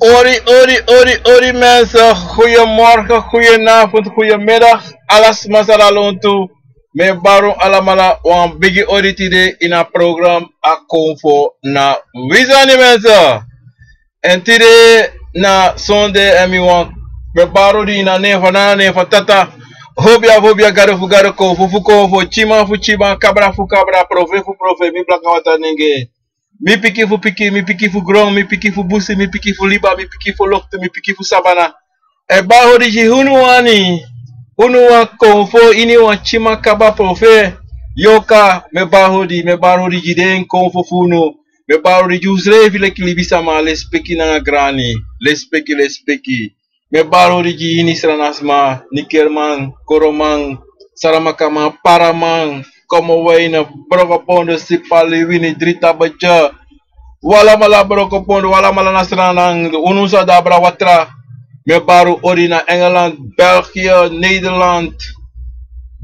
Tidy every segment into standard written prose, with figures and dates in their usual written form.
Ori mensen, goedemorgen, goedenavond, goedemiddag. Alles masaralon toe. Me baru alamala wan bigi ori tide in a program a konfo na wizani mensen. En tide na sonde en mi wan me baru di na nefa tata. Hobia garo fu garo konfo chima fu chima kabra fu kabra profe fu profe mi blaka wata nenge. Mi piki fu piki, mi piki fu grong, mi piki fu busi, mi piki fu liba, mi piki fu lokte, mi piki fu sabana. E ba hodiji hunu wani. Hunu wa konfo ini wa chima kaba profe. Yoka me ba hodiji den konfo funu. Me ba hodiji usrevi le kilibi sama les peki na grani. Les peki. Me ba hodiji ini sranasma, nikerman, koroman, saramakama, paraman. Como waina broka pondo sipali wini drita baja wala mala broka pondo wala mala nasranang unusa dabra watra me baru orina Engeland, België, Nederland,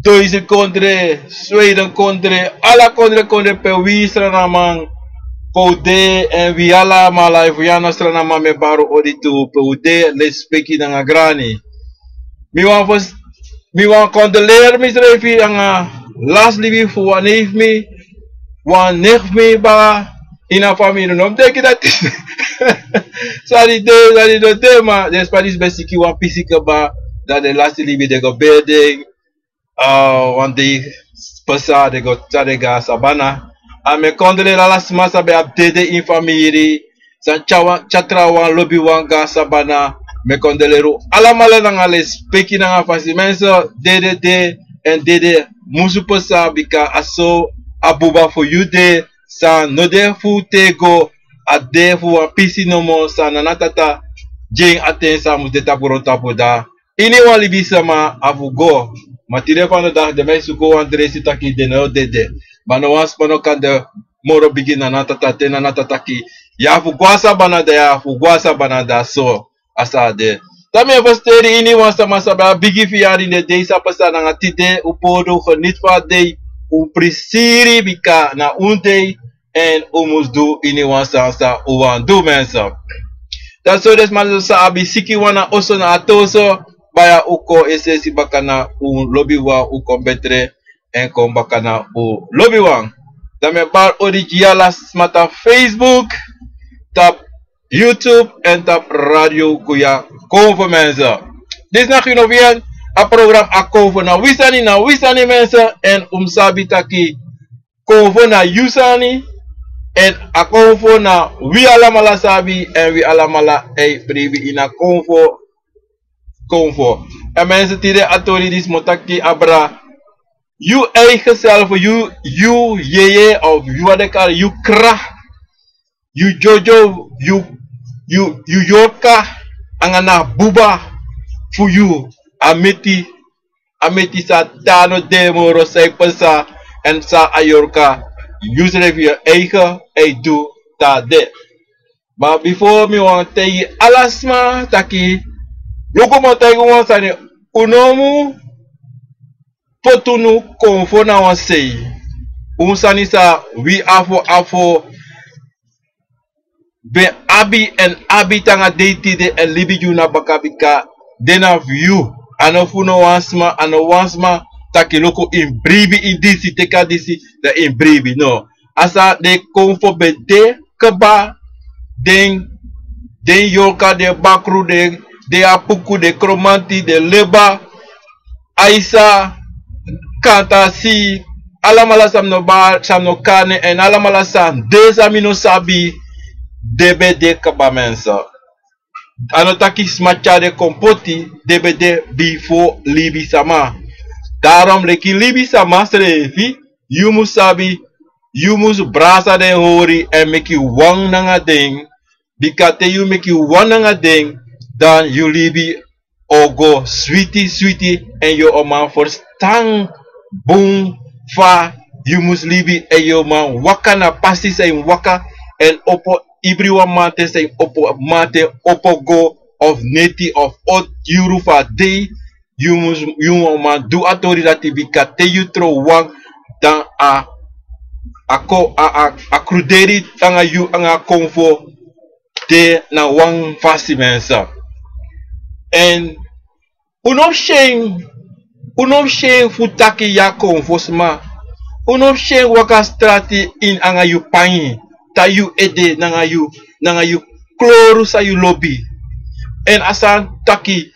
Duitse country, Zweden country, alla country pe wisra namang poude en viala mala viana stranama me baru oritu poude lespeki nanga grani mi wan condoleer misrefi anga last livi fu wan neef me ba in a family no take that sari do tema des padis besiki wan pisika ba dat de last livi de go beding one day pasa de go tadega sabana a me condoleer la smasa be update in family san chatra wan lobby wan ga sabana me condoleru alamala nanga les peki nanga fasi menso dede en dede musu posa bika aso abuba for you de san no de fu tego a de fu a pisi no mo san nanatata jing atensa mus de tapuron tapoda ini wan libi sama avugo matire van de dag de mesu go andre sitaki de no dede bano was pano kan de moro bigi nanatata te nanatata ki ya fu gwasa banada ya fu gwasa banada so asa de Tame vasteri ini wasa masaba bigi fiari de desa pasa na tide upodo geniet van de u prisiri bika na unte en umus do ini wasa sa uwan do mensen. Dat zo des maar sa abi siki wana oso na atoso baya uko esesi bakana u lobby wa u kombetre en kom bakana u lobby wan. Tame bar originala smata Facebook tap YouTube en tap radio kuya konvo mensen. Dit na nog weer een programma a konvo na wisani mensen en umsabi taki konvo na yusani en a konvo na wi alamala sabi en wi alamala ei privi ina konvo. En mensen tide atori dis motaki abra you eigen zelf you yeye of you adekar you kra you jojo you yorka angana buba for you ameti sa tano demo rosai pasa en sa ayorka usually via eigen do ta de but before me want tell alasma taki loko mo tell wan sani unomu potunu konfo na wan sei unsani sa we afo be abi en abi tanga deiti de en libi juna bakabika dena view anofuno wansma taki loko in bribi in disi teka disi da in bribi no asa de konfo be de kaba den yoka de bakru de apuku de kromanti de leba aisa kanta si alamala samno kane en alamala sam desamino sabi DBD kaba mensen. Anotaki smacha de kompoti DBD before libi sama. Daarom leki libi sama srevi. You must sabi. You must brasa de hori en make you wang nanga ding. Bikate you make you wang nanga ding. Dan you libi ogo sweetie en you oman for stang boom fa. You must libi en you man waka na pasi zijn waka en opo Ibriwa mate say opo go of neti of odd euro for day. You must do atori that bika te you throw one dan a cruderi tanga you anga konfo de na wang fasi mensa. En unom sheng futaki ya konfosma. Unom sheng waka strati in anga yu pangi. Ta yu ede nanga yu kloru sa yu lobby. En asan taki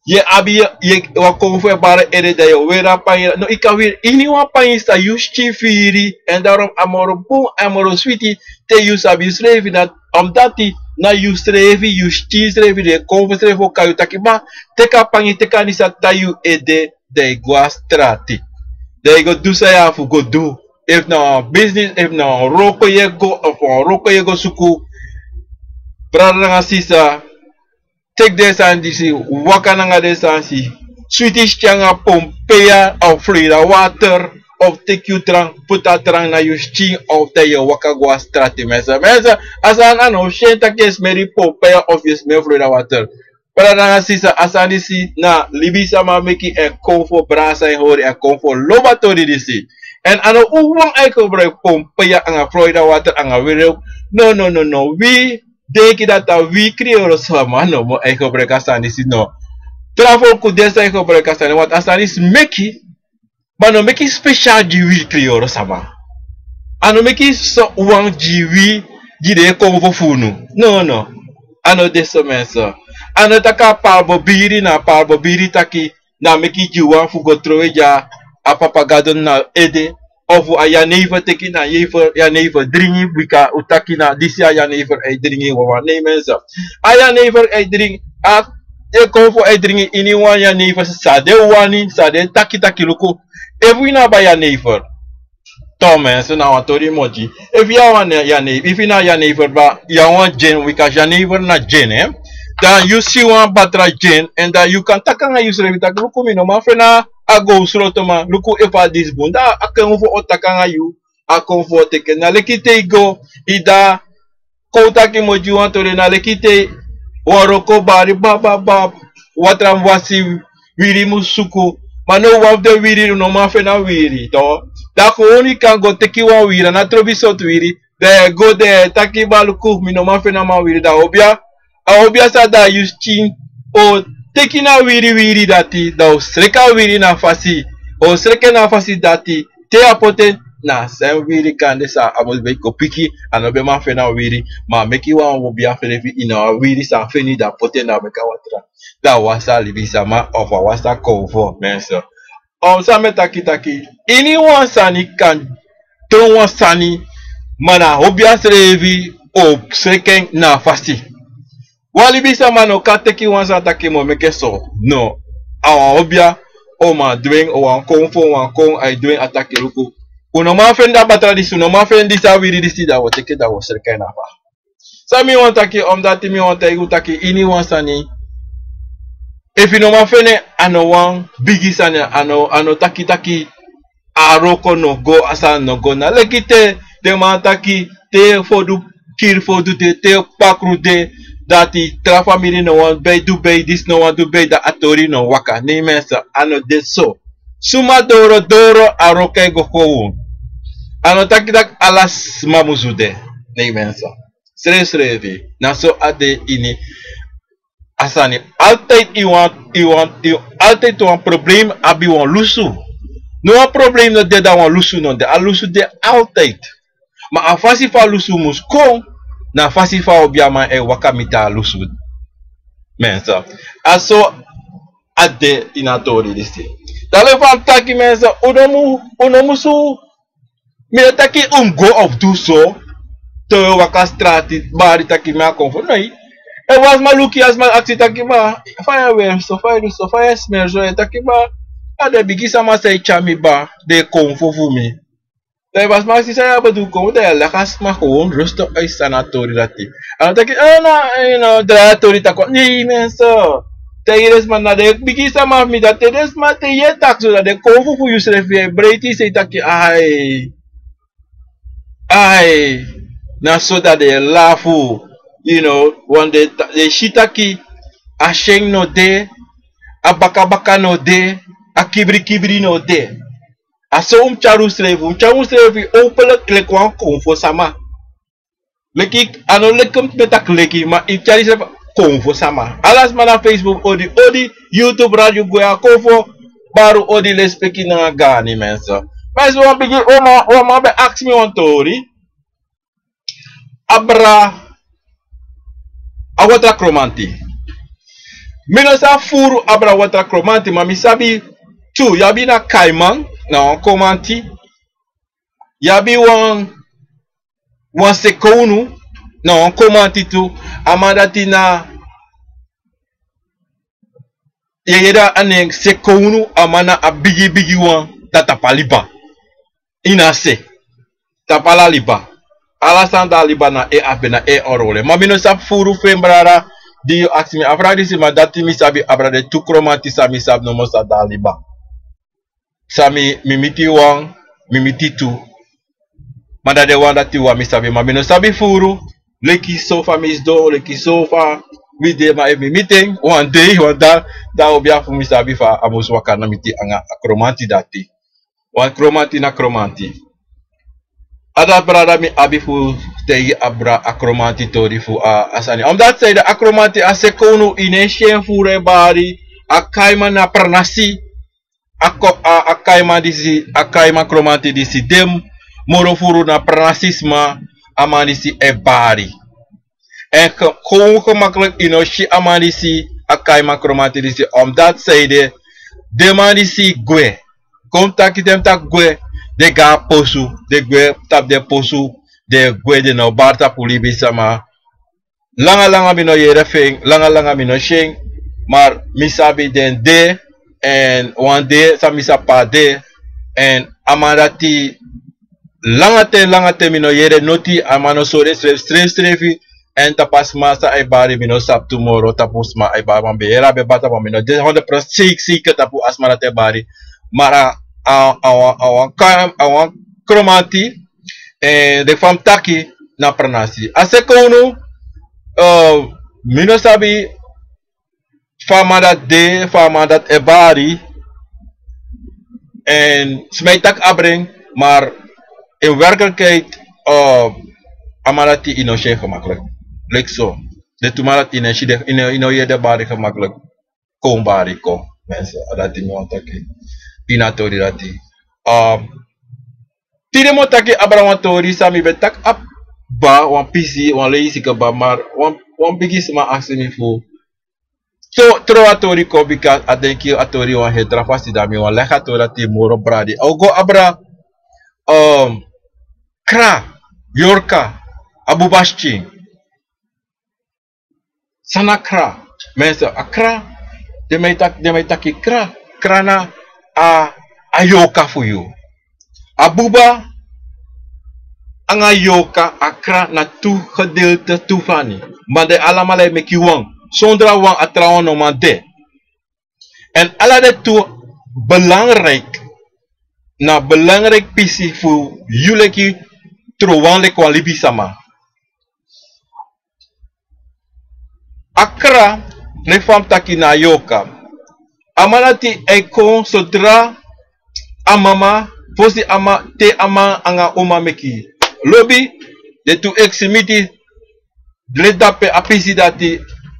ye abi ye wakonfo bara ede da yo wera pangi. No ikawir ini wa pangi sa yu chifiri. En daarom amoro boom amoro sweetie te yu sabi srevi dat omdati na yu srevi yu srevi de konfo srevi kayu taki ba teka pangi teka nisa ta yu ede de gwa strati. They go do say have go do. If na business, if na roko ye go, of roko ye go suku, brother nga sisa, take this and this, waka nga this and see. Sweetish changa pompeya of Florida water, of take you drunk, put a drunk na you ching of the waka go strati mesa. Mesa, as an ano, shenta case meri pompeya of your smell Florida water. Para nga sisa asani si na libi sama meki e konfo brasa e hori e konfo lobatori disi. En ano uwang eko bre pompeya anga Florida water anga wireo. No. We deki data we krioro sama no mo eko bre kasani si no. Trafo kudesa eko bre kasani wat asani si meki. Bano meki special jiwi krioro sama. Ano meki so uwang jiwi jide konfo funu. No. Ano deso menso. Ano taka parbo biri taki na meki jiwa fugo troeja apapagadon na ede ofu aya neighbor teki na ya neighbor dringi wika utaki na disi aya neighbor ay dringi wawa neighbor aya neighbor ay dring a e konfo ay dringi ini wan ya neighbor sade wani sade taki luku evina ba ya neighbor Tome so na watori moji if ya wan ya neighbor if ina ya neighbor ba ya wan jen wika ya neighbor na jen then you see one batra jen and that you can takanga use revita luku mino ma fena ago slotoma luku efa this bunda akonfo otakanga you akonfo teke na lekite go ida kotaki moji wan tore na lekite waroko bari ba watra mwasi wiri musuku mano wafde wiri no ma fena wiri to da ko oni kan go teki wan wiri na trobiso wiri there go there taki baluku mino ma fena ma wiri da obia sada yuschin o tekina wiri dati da sreka wiri na fasi o sreka na fasi dati te apote na sen wiri kande sa amos be ko piki anobe ma fena wiri ma meki wan obia felefi ina wiri sa feni da pote na meka watra da wasa libisa ma of wasa konfo menso sa metaki ini wan sani kan ton wan sani mana obia srevi o sreka na fasi wali bisa mano kateki wansa taki mo meke so no awa obia o ma doing o wan kon ai doing atake luku uno ma fenda batradisi uno ma fendi sa wiri disi da wo teke da wo serkai na fa sami wan taki dati mi wan taki taki ini wansa ni if ino ma fene ano wan bigi sana ano taki aroko no go asa no go na lekite de ma taki te fodu kir fodu te pakru de dati tra family no one bay do bay this no one do bay da atori no waka ni mensa ano de so suma doro aroke go ko ano tak alas mamuzude ni mensa srevi na so ade ini asani altijd you altijd to een probleem abi wan lusu no een probleem no de da wan lusu no de alusu de altijd maar afasi fa lusu mus kon na fasi fa obiama e wakamita lusu mensa aso ade inatori disi dale fan taki mensa unomu su mi taki go of do so to wakastrati bari taki ma konfo noi e was maluki as mal aksi taki ma fire so fire smell so taki ma ade bigisa ma say chami ba de konfo fumi. Dahil mas masisaya ba duko dahil lakas makon rustok ay sanatori dati. Ano taki dratori tako ni menso. Tayres man na de bigisa ma mi dati des ma te ye takso da de konfu fu yusre fe breti say taki ay na so da de lafu one day de shitaki asheng no de abaka no de akibri no de. Aso charu slevi openlijk klik wan konfo sama. Leki ano lekum betak leki ma ipchari se konfo sama. Alas mana Facebook odi YouTube radio goya konfo baru odi lespeki na gani mensa. Mas wan bigi oma be ask me one tori. Abra awatra kromanti. Mino sa furu abra watra kromanti ma mi sabi tu yabi na kaiman na kromanti. Yabi wan sekonu na kromanti tu amadati na yeda ane sekonu amana a bigi wan tatapaliba. Inase tapala liba. Alasan da liba na apena orole. Ma mino sa furu fembrara. Di you ask me afra disi ma dati mi sabi abra de tu kromanti sami sab no mo sa daliba. Sami mimiti wang, mimiti tu. Manda de wan dati wa mi sabi ma mino sabi furu. Leki sofa misdo, leki sofa. Mi de ma e mi meeting one day one da obia fu mi sabi fa amos wakana miti anga kromanti dati. Wan kromanti na kromanti. Ada brada mi abifu tegi abra akromanti tori fu asani. Omdat say de akromanti asekonu ineshen fure bari akaima na pernasi akaima disi akaima kromanti disi dem moro furu na pernasisma amanisi e bari. En kon gemakkelijk inoshi amanisi akaima kromanti disi omdat say de demandisi gwe. Kom taki dem tak gwe. De ga posu, de gwe tap de posu, de gwe de no barta pulibi sama. Langa mino yere feng, langa mino sheng, maar misabi den de, en one de, sa misa pa de, en amadati langa te mino yere noti, amano sore strefi, en tapas masa ay bari mino sap tomorrow, tapos ma ay bari beera be bata pa mino, de 100% sik tapu asmarate bari, mara awan kromanti de fam taki na pranasi. Asekonu mino sabi fama dat de, fama dat ebari en smijtak abring, maar in werkelijkheid amarati inoshe gemakkelijk. Like zo. De tumarat ino je de bari gemakkelijk. Kom bari ko. Mensen, dat in want taki. Inatori dati. Tide mo taki abrawatori sami betak up ba wan pisi wan leisi ka ba mar wan bigis ma asimi fu. So tro atori ko because adenki atori wan hetra fasti dami wan lega tora ti moro bradi. Ogo abra kra yorka abubashchi sana kra mensa akra de mai taki kra krana ayoka for you. Abuba ang ayoka akra na tu gedeelte toefani. Maar de allemaal met je wang. Zonder wang atrouwen no man de. En alle de toe belangrijk. Na belangrijk pisi voor jullie ki trouwan le kwalibi sama. Akra ne fam taki na ayoka. Amalati ekon sodra amama fosi ama te ama anga oma meki lobby de tu eximiti de dape apisi dati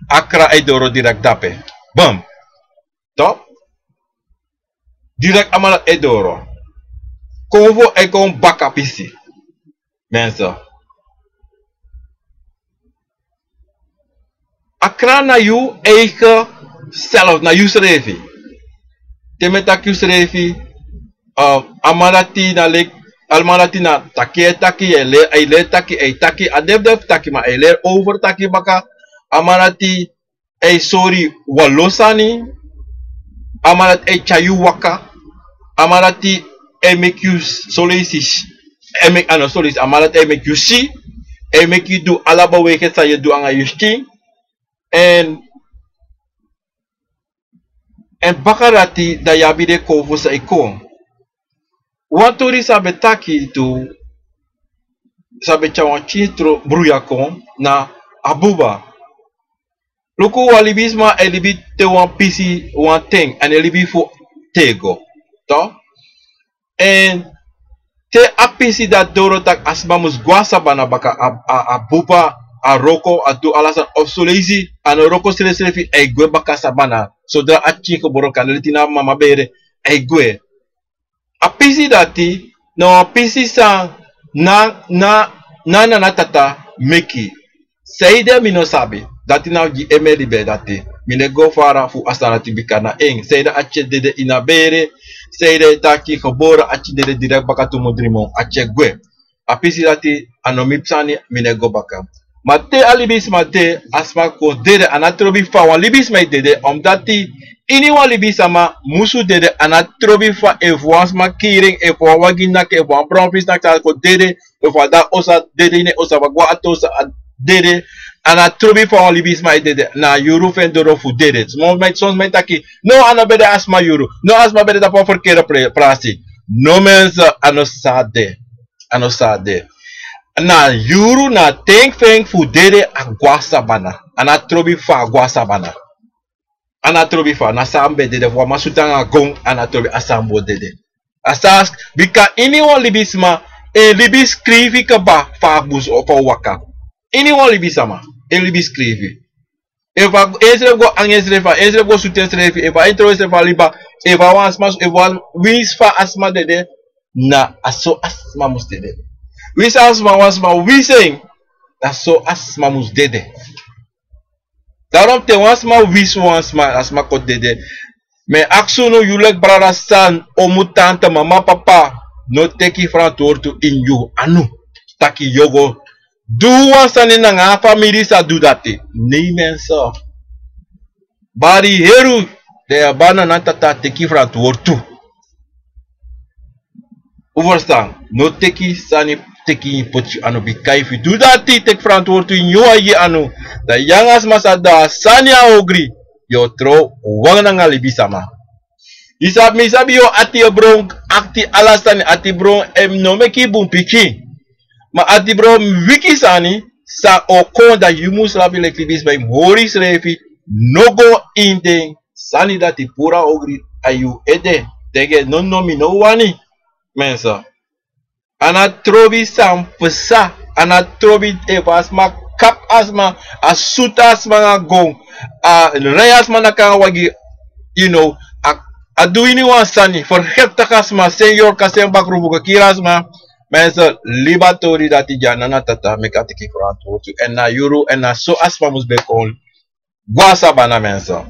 akra edoro direct dape bam top direct amala edoro konvo ekon baka pisi mensa akra na you eigen zelf na you schreef temetak you schreef amalati na lek almalati na taki ele taki adef taki ma ele over taki baka amalati sorry walosani amalati chayu waka amalati make you solicit make ano solicit amalati make you see make you do alaba weke sa you do anga you sting and bakarati da yabi de kovo sa ikon. Wantori sabe taki tu sabe chawan chitro bruyakon na abuba. Luku walibisma elibi te wan pisi wan ting en elibi fu tego. To? En te apisi da doro tak asma mus guasa bana baka a buba a roko a do alasan of solezi an roko selefi e gwe baka sabana sodra achi ko boro kanelitina mama bere e gwe apisi dati no apisi sa na tata meki seide mino sabi dati na gi emeli be dati mine go fara fu asana tibikana eng seide achi dede ina bere seide taki ko boro achi dede direct baka tu modrimo achi gwe apisi dati anomipsani mine go baka mate alibis mate asma ko dede anatrobi fa wan libis mai dede omdati ini wan libis ama musu dede anatrobi fa evoans ma kiring evo wagina ke evo brompis nak ko dede evo da osa dede ne osa bagwa atosa dede anatrobi fa wan libis mai dede na euro fendoro fu dede sons mai taki no anabede asma euro no asma bede da po verkeerde prasi no mense anosade na yuru na think fu dede agwasa bana anatrobi fa agwasa bana anatrobi fa na sambe dede vo masutanga gong anatrobi asambo dede asas bika ini won libisma e libis skrivi ka ba fa bus o fa waka ini won libisama e libis skrivi eva esre go angesre fa esre go sutesre eva intro esre fa liba eva wan asma eva wis fa asma dede na aso asma mus dede wis asma wasma wising aso asma mus dede daarom te wasma wis wasma asma ko dede me aksu no yulek brada san omutante mama papa no teki fran tortu in you anu taki yogo du wasani na nga family sa dudati ni menso bari heru de abana na tata teki fran tortu overstaan no teki sani teki pochi anu bikai fi dudati tek fran tortu in you ayi anu da yangas masada sania ogri yo tro wang nga libisama isab mi sabi yo ati bro akti alasani ati bro no meki bum piki ma ati bro wiki sani sa okon da yumus labi lek libis by moris refi nogo inde sani dati pura ogri ayu ede dege no mi no wani mensa ana trobi sam pesa ana trobi evasma kap asma asuta asma nga gong reyasma na kang wagi you know aduini wan sani forget takasma senyor kasem bakrubu ka kirasma mensa libatori dati janana tata mekatiki franto en na euro en na so asma mus be kon guasa bana mensa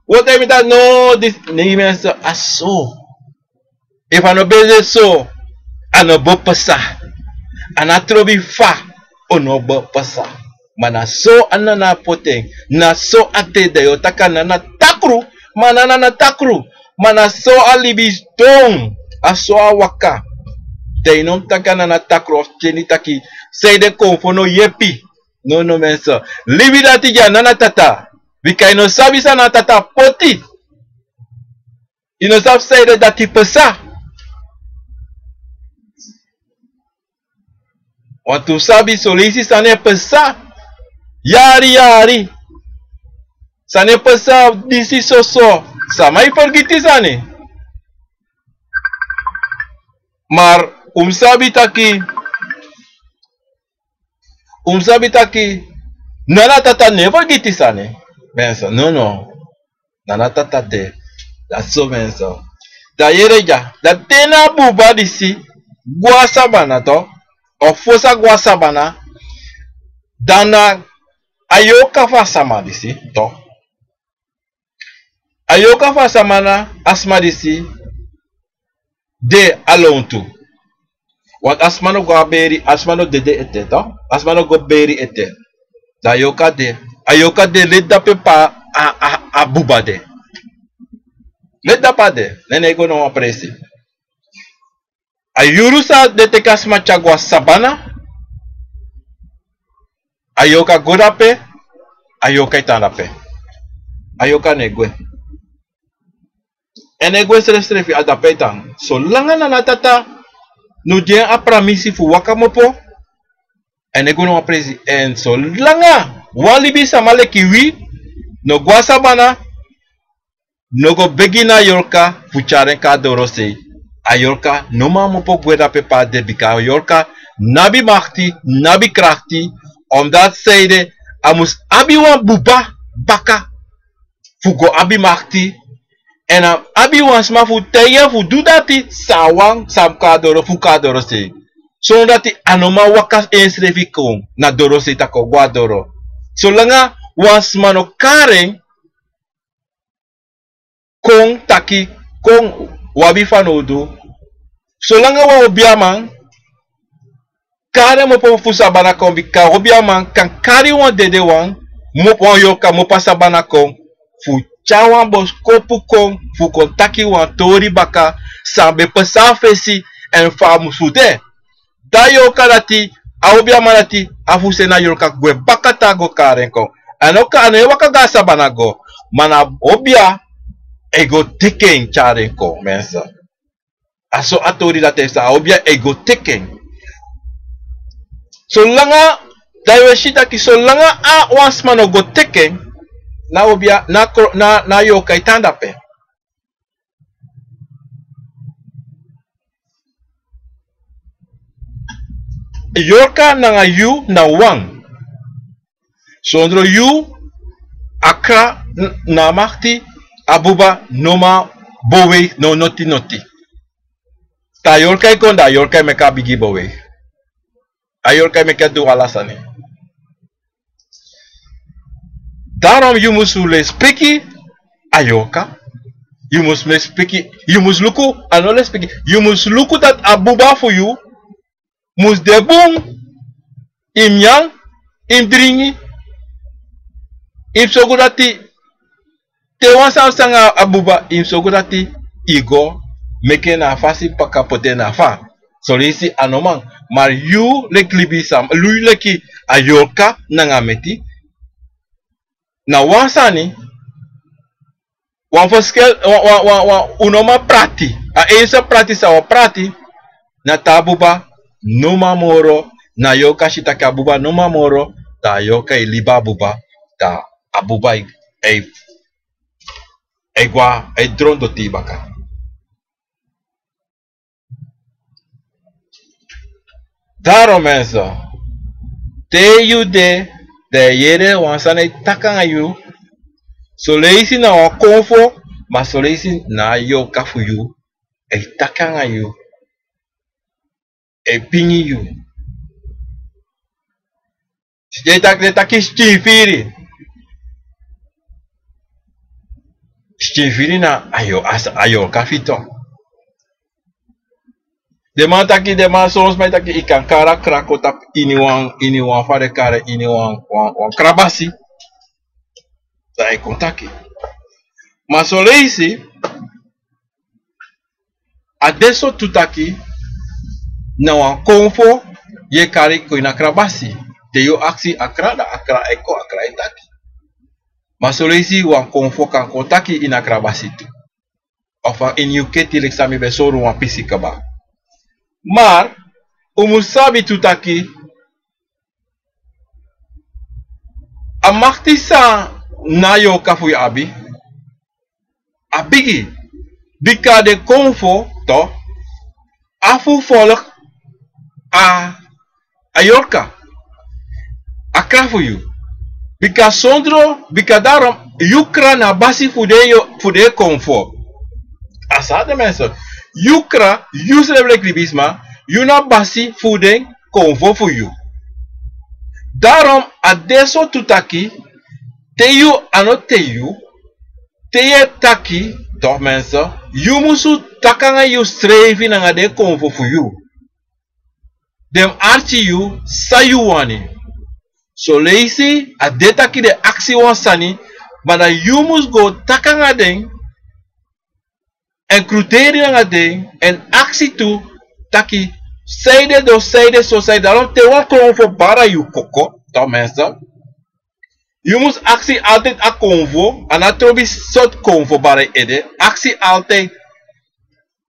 what I mean that no this ni mensa aso if ano beze so ano bo pesa anatrobi fa ono bo pesa mana so anana poteng na so ate dayo takana na takru manana na takru mana so alibis dong aso awaka dainom takana na takru of taki say de konfono yepi no mensa libida tija nana tata bika no sabi sana tata poti ino sab say de dati pesa wantu sabi solisi sane pesa yari sane pesa disi soso samai pergiti sane mar umsabi taki nana tata never giti sane mensa no nana tata de that's so mensa da yereja da tena buba disi guasa bana to o fosa guasa bana dana ayoka fa sama disi to ayoka fa samana asma disi de alontu wat asmano go beri asmano dede ete to asmano go beri ete da ayoka de leda pepa a bubade leda pade nene go no apresi ayurusa de te kasma chagwa sabana ayoka godape ayoka itanape ayoka negwe enegwe strefi adapetan so langana na tata no dien apramisi fu wakamopo enegwe no apresi en so langa walibi samale kiwi no guasabana no go begina yorka fu charen ka dorose Ayorka noma mo po gweda pe pa de bika ayorka nabi makti, nabi krachti, omdat zeide amus abi wan buba baka fugo abi makti en abi wan sma fu teye fu do dati sawang samka doro fuka doro se so dati anoma wakas insrevi kong na doro se tako gwa doro so langa wan sma no karen kong taki kong wabi fanodo so langa wa obiaman kare mo po fusa bana kong bika obiaman kan kari wan dede wan mo po yoka mo pasa bana kong fu chawan bos kopu kong fu kontaki wan tori baka sambe pesa fesi en famu fude da yoka dati a obiaman dati afu sena yoka gwe baka tago karen kong anoka ane waka gasa bana go mana obia ego teken charen kong mensa aso atori dati sa obia ego teken so langa daiweshita ki so langa a wansmano go teken na obia na yoka itanda pe yoka nanga yu na wang so ndro yu akra na makti abuba noma bowe no noti ta yoka ikonda yoka meka bigi bowe ayorka meka do alasani daarom you must le speki ayoka you must me speki you must luku anole speki you must luku dat abuba for you must debung imyang imdringi im sogurati te wansa sanga abuba im sogurati igo meke na fasi paka pote na fa so lesi anoman maar you le klibi sam lui leki ayoka nangameti na wansani wan foskel wan unoma prati a esa prati sa prati na tabuba noma moro na yoka shitaka abuba noma moro ta yoka iliba abuba ta abuba egwa drondo tibaka daarom mensen, te you de yere wansane takanga you, so leisi na wa konfo, ma so leisi na yo kafu you, takanga you, pingi you. Je taki stiviri na ayo kafito. De man taki de man soms mij taki ikan kara krako tap ini wan fare kare ini wan krabasi da e kontaki ma so leisi adesso tutaki na wan konfo ye kari ko ina krabasi de yo aksi akra eko akra itaki ma so leisi wan konfo kan kontaki ina krabasi tu ofa in yuketi leksami be soru wan pisi kaba. Maar, umusabi tutaki, amakti sa nayo kafuy abi, abigi, bika de konfo to, afu volk ayorka, akrafuyu, bika sondro, bika daarom, yukra na basi fude konfo. Asade mensen. Yukra, usable kribisma, yuna basi fuden konvo for you. Daarom, adesso tutaki, teyu ano teyu, teye taki, toch mensen, you musu takanga you strevi na ngade konvo for you. Dem archi you, sayu wani. So leisi, adetaki de aksi wansani, bada you must go takanga den, en kruteri nga ding en actie toe taki zijde door zijde zo zijde daarom te wat gewoon voor bara you koko dat mensen je moet actie altijd a convo en dat trobi soort convo bara ede actie altijd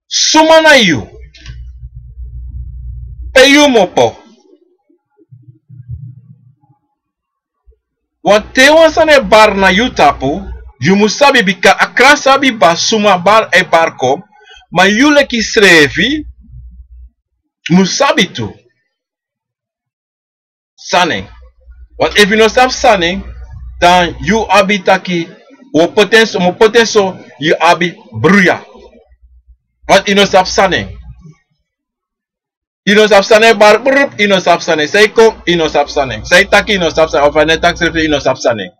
suma na you pe you mopo want te wansane bar na you tapu you must sabi bika akra sabi ba suma bar e barko Maar jullie ki schrevi, musabi tu. Saning. Want if you no sab saning, dan you abi taki, mo potenso, you abi bruya. Want you no sab saning. You no sab saning bar brup, you no sab saning. Say kom, you no sab saning. Say taki, you no sab saning. Of ane tak schrevi, you no sab saning.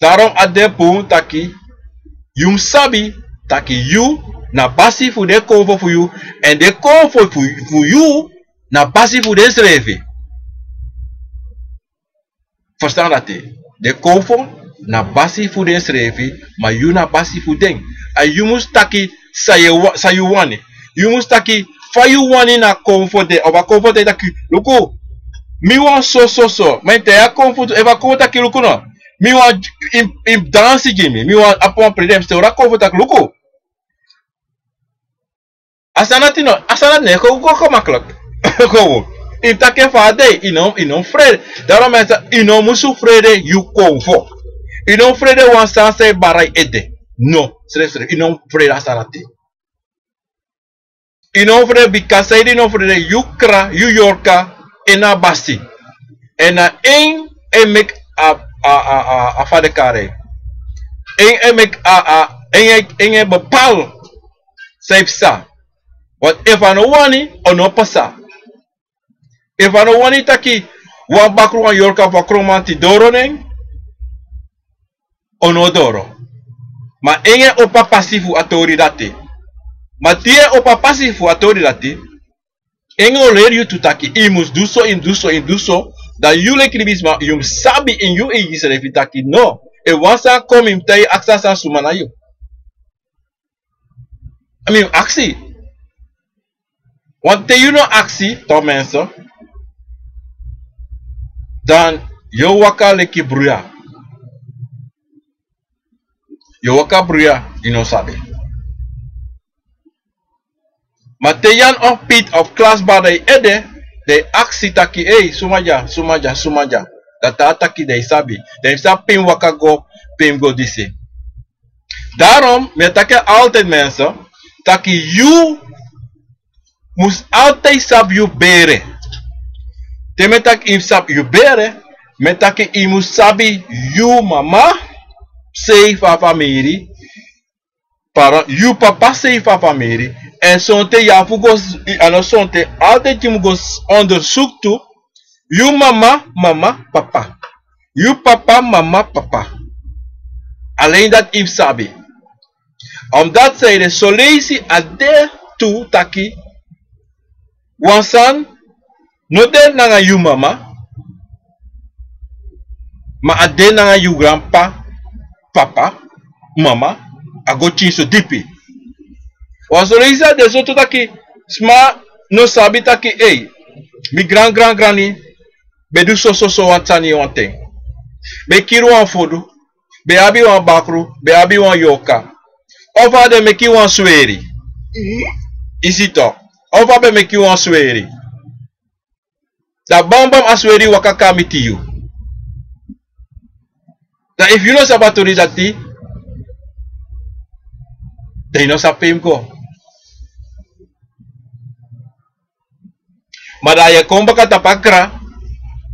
Daarom ade pu taki, you sabi, taki you, na basi fu de convo for you, and de convo for you, na basi fu de schrevi. Verstaan dat he? De convo, na basi fu de schrevi, maar you na basi fu ding. En you must taki, sa you wani. You must taki, fa you wani na convo de, of a convo de taki, luku, mi wan so, maar te ya convo, eva convo taki luku no. Mi wan im dansi jimi, mi wan apon predem ste ora convo taki luku. Asanati no, asanat ne, ko makkelijk. Gewoon. In take fade, inom vrede. Daarom mensen, inom musu vrede, you convo. Inom vrede wan sanse barai ede. No, seref, inom vrede asanati. Inom vrede, because inom vrede, you kra, you yorka, ena basi. Ena een, emek a fade kare. Een emek een bepaal. Saif sa. Want if ano wani, ono pasa. If ano wani taki, wan bakru wan yorka vakromanti doro neng, ono doro. Ma enge opa pasifu atori dati. Ma tie opa pasifu atori dati, enge oler you to taki, imus do so, dan you le kribisma, yum sabi in you egis refi taki, no. E wansa kom im tai aksa san sumana you. I mean, aksi. Want you no aksi, to mensen, dan yo waka leki bruya. Yo waka bruya, you no sabi. Maar te yan of pit of class badai ede, de aksi taki, hey, sumaja. Data taki de sabi. De sa pim waka go, pim go disi. Daarom, me taki altijd mensen, taki you mus altijd sab you bere. Te metak im sab you bere, metake imu sabi you mama, sei fa famiri, para you papa sei fa famiri, en sonte ya fugos, ano sonte, altijd je mugos onderzoek toe, you mama, papa. You papa, mama, papa. Alleen dat im sabi. Omdat zij de solesi ade tu taki, wansan, no de nanga you mama, ma ade nanga you grandpa, papa, mama, ago chinso dipi. Wansorisa de soto taki, sma no sabi taki, hey, mi granny, be du so wantani wante. Be kiru wan fodu, be abi wan bakru, be abi wan yoka. Ofa de meki wan sweri. Isito. Ofa be meki wan sweri. Da bambam asweri wakaka miti you. Now if you know sabatori dati, they know sapim ko. Mada ya komba kata pakra,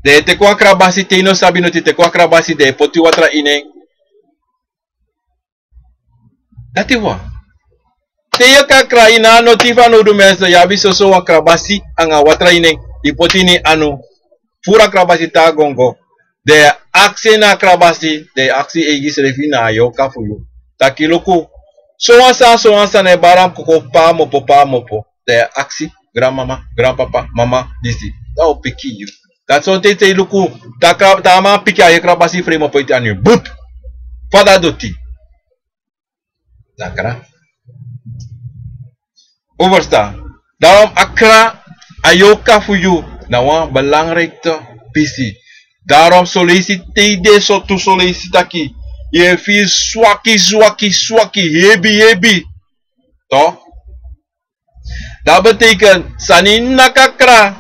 de te kwa krabasi te no sabi no te kwa krabasi de poti watra ine. Dati wa. Te ya kakra ina no tifa no du mensa ya bi soso wa krabasi anga watra ine. Ipotini anu fura krabasi ta gongo. De aksi na krabasi, de aksi egis refina yo kafuyu. Takiloku. So ansa ne baram koko pa mopo. De aksi grandmama, grandpapa, mama, disi. Da o piki you. Dat so te luku. Ta ma piki a krabasi frame po iti anu. Boop. Fada doti. Dakra. Oversta. Daarom akra ayoka voor you. Nou een belangrijke PC. Daarom solliciteer so to sollicitaki. Je viel swaki. Hebi. Toch? Dat betekent sani nakakra.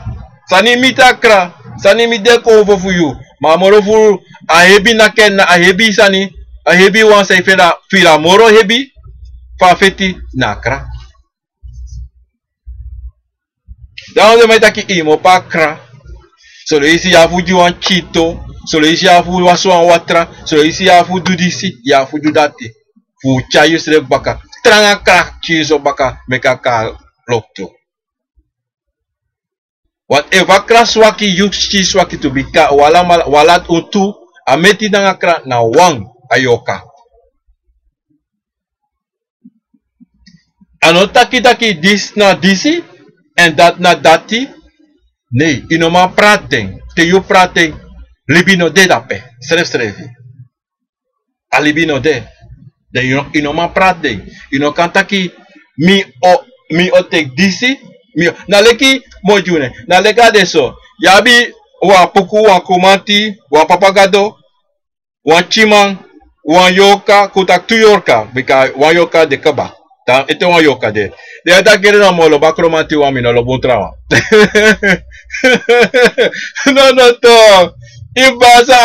Sani mitakra. Sani mideko voor you. Maar moro voor a hebi naken na a hebi sani. A hebi wan say fila moro hebi. fafeti nakra. Daarom de mij dat ik imo pakra. Solo isi ya fu juan chito, solo isi ya fu waswan watra, solo isi ya fu dudisi, ya fu dudati. Fu chayu sre baka, tranga krak chizo baka meka ka lokto. Whatever kra swaki yuk chi swaki to bika walat utu ameti nanga kra na wang ayoka. Anotaki taki dis na disi en dat na dati. Nee, inoma prating. Te you prating libino de dape. Schreef. A libino de. De inoma prating. Ino kantaki mi o tek disi. Na leki mojune. Na lega deso. Yabi wa puku wa kumati wa papagado wa chimang wa yoka kutak tuyorka. Bika wa yoka de kaba. Dan ito wa yoka de. De ada kere na molo bakromati wa mino lo buntrawa. No to. Ibasa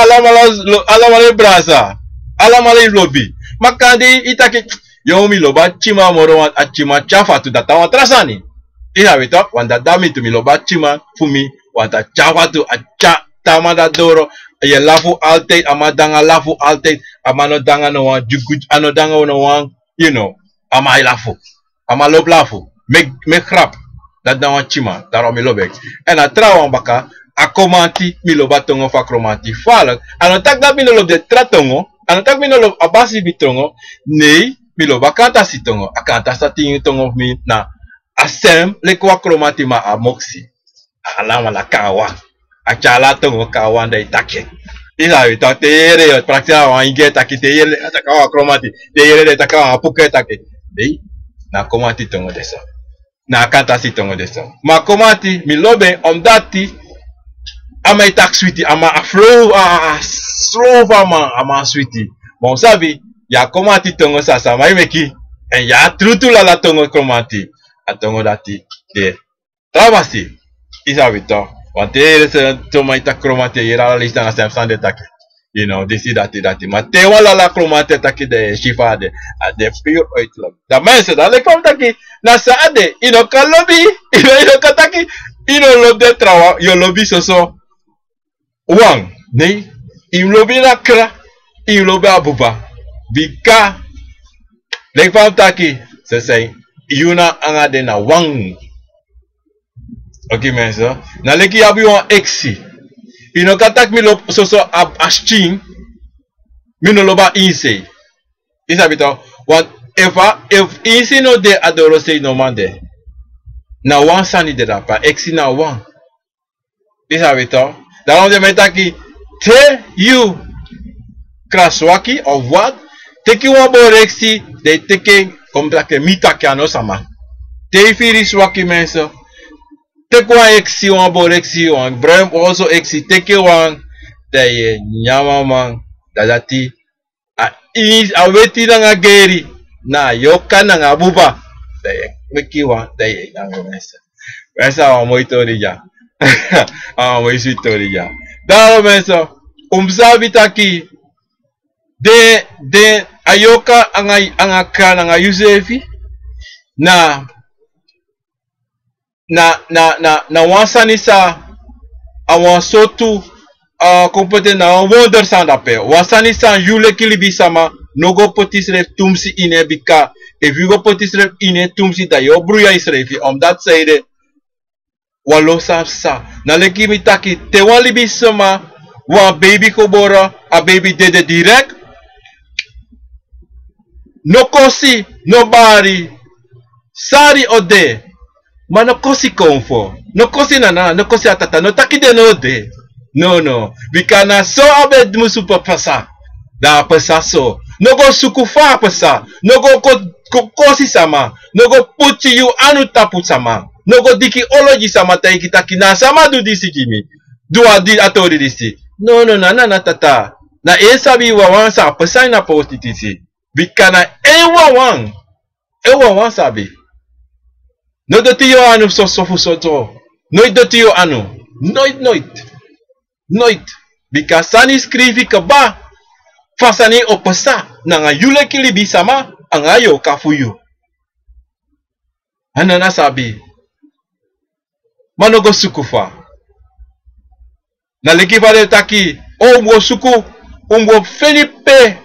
alamale brasa. Alamale lobi. Makandi itaki yo mi loba chima moro a chima chafa tu data trasani. Ina wito wanda dami tu mi loba chima fumi wanda chafa tu a cha tamada doro. Ye lafu altijd amadanga lafu altijd amano danga no wan jugut ano danga no wan you know ama lafu. Ama lob lafu. Me krap. Dat dan wat chima. Daarom mi lobek. En a trawan baka. A komanti. Mi loba tongo fa kromanti. Falak. Ano tak dat mi lob de tratongo. Ano tak mi lob abasi bitongo. Nee. Mi loba kanta si tongo. A kanta sa tingi tongo mi na. Asem. Lekwa kromanti ma a moksi. Alama la kawa. A chala tongo kawa nda itake. Isa ito. Te yere yo. Praksya wa inge taki. Te yere. Atakawa kromanti. Te yere atakawa apuke take. Nee. Na komati tongo desa. Na kanta si tongo desa. Ma komati mi lobe omdati ama itak sweetie ama a flow slow ama sweetie. Bon sabi ya komati tongo sasa mai meki en ya trutu la tongo komati a tongo dati de travasi isabi to wante se to mai tak komati era la lista na 500 de tak. You know, this is that. Ma te wala la kromate taki de shifa de pure oil club. Da mense da le kom taki na saade ino kalobi ino kataki ino lob de trawa yo lobi soso wang nee in lobi na kra in lobi abuba bika le kom taki se say yuna anga de na wang. Okay mense na leki abu wan exi. Ino katak mi lo soso asching mi no loba inse. Isa bito what if inse no de adoro say no man de. Na wan sani de rapa exi na wan. Isa bito. Daarom de metaki te you kraswaki of what? Teki wan borexi de teki komplake mitaki ano sama. Te firi swaki menso. Take one exi one borexi one brem also exi take one de nyama man dadati a is a weti na geri na yoka na buba de meki one de na mesa mesa wa muito ya muito ya da mesa umsabi taki de ayoka anga kana anga Yusefi na wansani sa awan sotu kompete na wonder sanda pe wansani sa yule kilibi sama nogo potis ref tumsi ine bika if you go potis ref ine tumsi da yo bruya isrefi dat sayde walo sa na leki mitaki te wan libi sama wan baby kobora a baby dede direct no kosi nobody sari ode. Ma no kosi konfo, no kosi nana, no kosi atata, no taki de no de. No. Bikana so abed musu pasa. Da pasa so. No go sukufa pasa. No go kosi sama. No go puchi you anu tapu sama. No go diki ologi sama taiki taki na sama du disi kimi. Du adi atori disi. No, na tata. Na esabi wawan sa pasa na postitisi. Bikana ewa wan sabi. No doti yo anu soto. Nooit doti yo anu. Nooit. Bika sani skrivi ka ba. Fasani opasa. Nanga yule kilibi sama. Anga yo kafuyu. Anana sabi. Manogo sukufa. Na leki vale taki. Ombo suku. Ombo Felipe.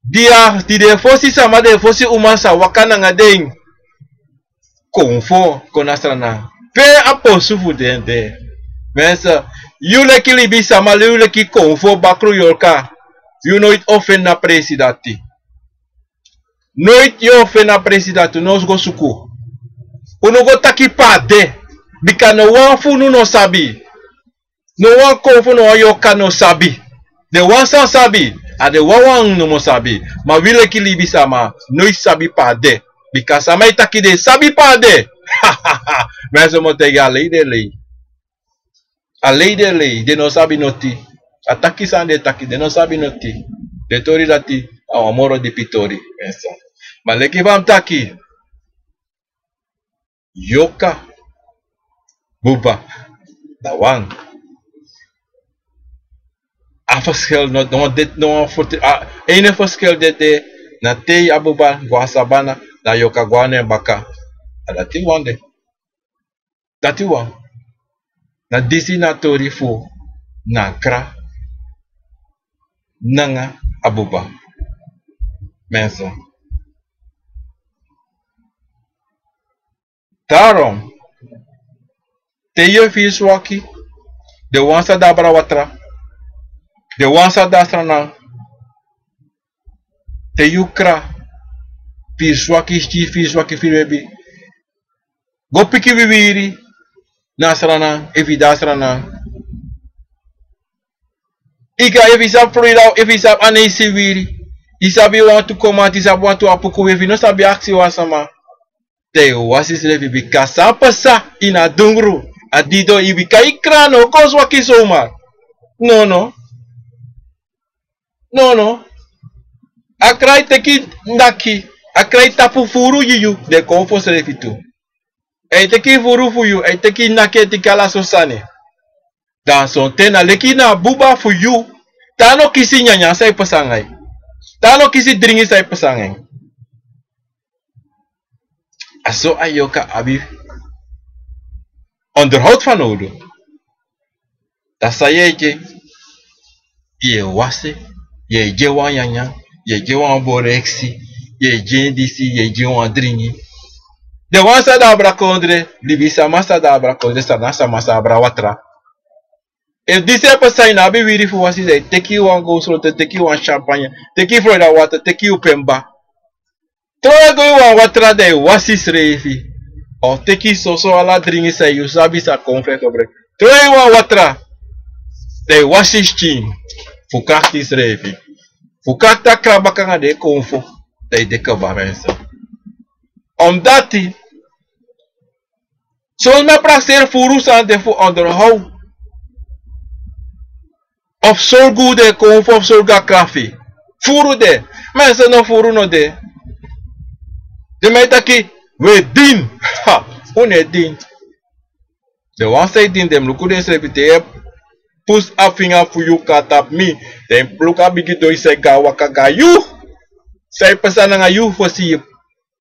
Dia de fosi sama de fosi umasa wakana ngadeng. Konfo konasrana. Pe apo sufu de. Mensen, you leki libi sama you leki konfo bakru yorka. You nooit offen na presidenti. Nooit je offen na presidenti. Nos go suku. Uno go taki pade. Bika no wan funu no sabi. No wan konfo no yorka no sabi. De wan san sabi. A de wan no mo sabi. Ma wile ki libi sama. Nooit sabi pade. Bika sama itaki de sabi pade. Mensen mo tegi alei de lei. Alei de lei. De no sabi noti. Ataki san de taki. De no sabi noti. De tori dati. Awa moro di pitori. Mensen. Ma leki vam taki. Yoka. Buba. Da wang. A verschil no dit no forti. Ene verschil dit na tei abuba gwa sabana na yoka gwane baka. Dati wande. Dati wang. Na disi na tori fu na kra nanga abuba. Mensen. Daarom. Te je viswaki. De wansa dabra watra. De wansa dasrana. Te yukra. Viswaki sti viswaki firebi. Go piki viviri. Nasrana. Evi dasrana. Ika evi sap Florida. Evi sap anesi viri. Isabi want to come out. Isabi want to apuku evi. No sabi aksi wasama. Te wasis levi bika sapasa ina dungru. Adido ibika ikrano koswaki soma. No. Akrai teki ndaki. Akrai tapu furu yiyu. De konfos levi tu. E teki furu fuyu. E teki nake tikala sosane. Dan son tena leki na buba fuyu. Tano kisi nyanya say pasangai. Tano kisi dringi say pasangai. Aso ayoka abi onderhoud van nodig. Dat zei je wase, je wan yanya, je wan borexi, je disi, je wan dringi. De wan sa da abra kondre, libisa masa da abra kondre, sa masa abra watra. If this episode na be wiri fu wasi say take you one go slote, take you one champagne, take you Florida water, take you pemba. Troa go wan watra de wasi srefi. O teki soso ala dringi say you sabi sa conflict obre. Troa wan watra de wasi stin. Fukakti srefi. Fukakta krabaka de konfo de kaba mensen. Omdat zoals me praxeer furu san de fu onderhoud. Of sorgu de konfo of sorga krafi. Furu de. Mensen no furu no de. De meitaki we din. Ha, une din. De one say din dem luku den repite pus a finger for you katap me. Dem luka bigi do say gawaka ga you. Say pesana nga you for see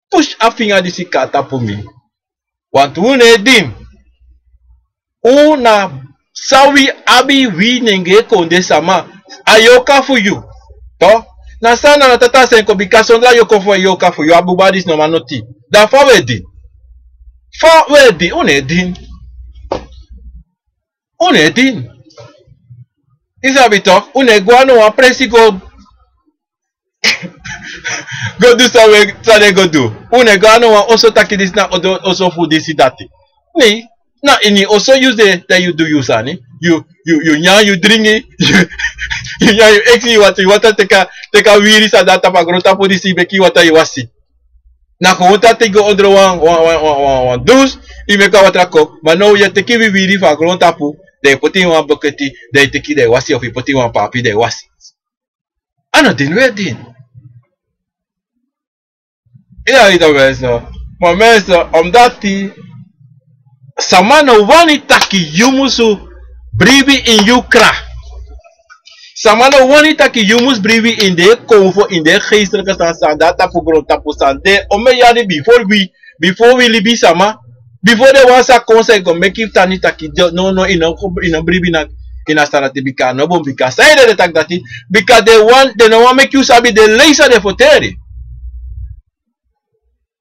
push a finger disi katap for me. Want une din. Una sawi abi wi nenge konde sama ayoka for you. To? Na sana na tata senko bikason la yoko for yoka for you abubadis no manoti. Da forward. Forward une din. Isabi talk une guano wa presi go go do sawe go do. Une guano wa also taki this na also for this dati. Nee. Na ini also use the that you do use ani. You drink it. You exi what you want to take a wiri sa data pa grota po disi beki wata iwasi. Na ko wata te go ondro wan dus I meka watra ko mano ya teki wiri fa grota po de poti wan boketi de teki de wasi of poti wan papi de wasi. Ano din we din. Ina ita weso. Maar mensen omdat die samano wani taki yumusu bribi in yukra. Samana wani taki you must breathe in the comfort in the geestelijke stand dat tapu grond tapu stand de ome yari before we libi sama before the one sa conseil go make it tani taki no in breathe in a stand at bika no bom bika say the tak dati because they no want make you sabi the laser de foteri